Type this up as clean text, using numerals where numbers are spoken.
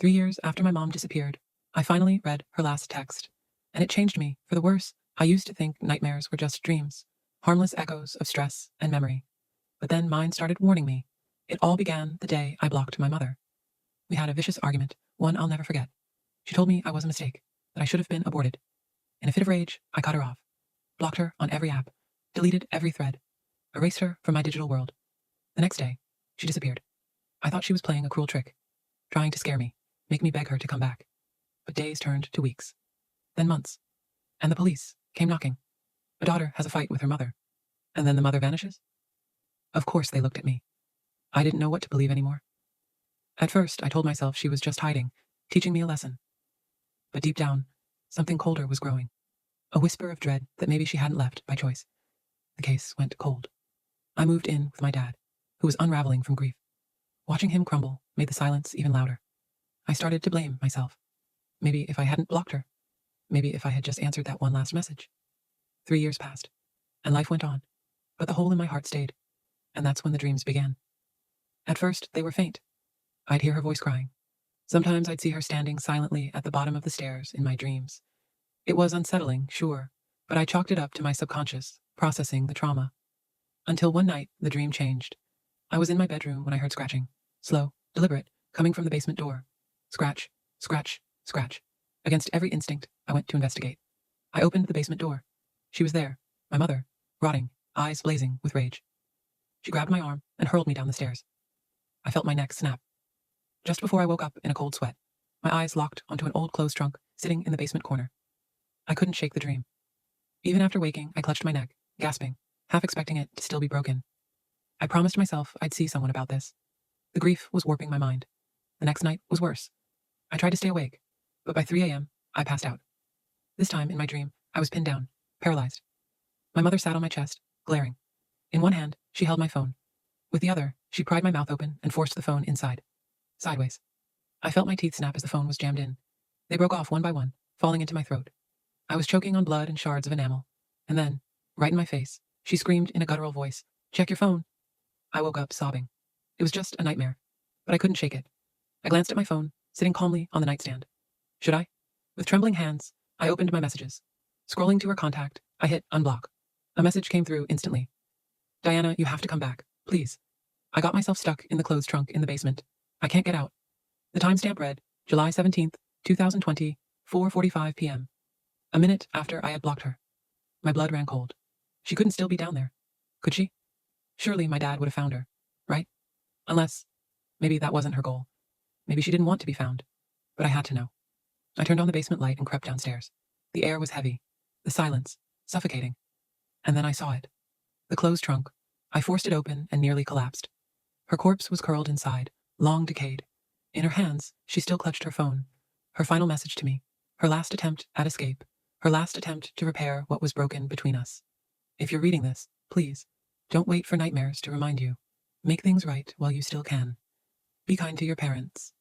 3 years after my mom disappeared, I finally read her last text, and it changed me for the worse. I used to think nightmares were just dreams, harmless echoes of stress and memory. But then mine started warning me. It all began the day I blocked my mother. We had a vicious argument, one I'll never forget. She told me I was a mistake, that I should have been aborted. In a fit of rage, I cut her off, blocked her on every app, deleted every thread, erased her from my digital world. The next day, she disappeared. I thought she was playing a cruel trick, trying to scare me, make me beg her to come back. But days turned to weeks, then months, and the police came knocking. A daughter has a fight with her mother, and then the mother vanishes? Of course they looked at me. I didn't know what to believe anymore. At first, I told myself she was just hiding, teaching me a lesson. But deep down, something colder was growing. A whisper of dread that maybe she hadn't left by choice. The case went cold. I moved in with my dad, who was unraveling from grief. Watching him crumble made the silence even louder. I started to blame myself. Maybe if I hadn't blocked her. Maybe if I had just answered that one last message. 3 years passed, and life went on, but the hole in my heart stayed, and that's when the dreams began. At first, they were faint. I'd hear her voice crying. Sometimes I'd see her standing silently at the bottom of the stairs in my dreams. It was unsettling, sure, but I chalked it up to my subconscious, processing the trauma. Until one night, the dream changed. I was in my bedroom when I heard scratching, slow, deliberate, coming from the basement door. Scratch, scratch, scratch. Against every instinct, I went to investigate. I opened the basement door. She was there, my mother, rotting, eyes blazing with rage. She grabbed my arm and hurled me down the stairs. I felt my neck snap. Just before I woke up in a cold sweat, my eyes locked onto an old clothes trunk sitting in the basement corner. I couldn't shake the dream. Even after waking, I clutched my neck, gasping, half expecting it to still be broken. I promised myself I'd see someone about this. The grief was warping my mind. The next night was worse. I tried to stay awake, but by 3 a.m., I passed out. This time, in my dream, I was pinned down, paralyzed. My mother sat on my chest, glaring. In one hand, she held my phone. With the other, she pried my mouth open and forced the phone inside. Sideways. I felt my teeth snap as the phone was jammed in. They broke off one by one, falling into my throat. I was choking on blood and shards of enamel. And then, right in my face, she screamed in a guttural voice, "Check your phone." I woke up sobbing. It was just a nightmare, but I couldn't shake it. I glanced at my phone, sitting calmly on the nightstand. Should I? With trembling hands, I opened my messages. Scrolling to her contact, I hit unblock. A message came through instantly. "Diana, you have to come back, please. I got myself stuck in the clothes trunk in the basement. I can't get out." The timestamp read, July 17th, 2020, 4:45 p.m. A minute after I had blocked her. My blood ran cold. She couldn't still be down there. Could she? Surely my dad would have found her, right? Unless, maybe that wasn't her goal. Maybe she didn't want to be found. But I had to know. I turned on the basement light and crept downstairs. The air was heavy. The silence, suffocating. And then I saw it. The clothes trunk. I forced it open and nearly collapsed. Her corpse was curled inside, long decayed. In her hands, she still clutched her phone. Her final message to me. Her last attempt at escape. Her last attempt to repair what was broken between us. If you're reading this, please, don't wait for nightmares to remind you. Make things right while you still can. Be kind to your parents.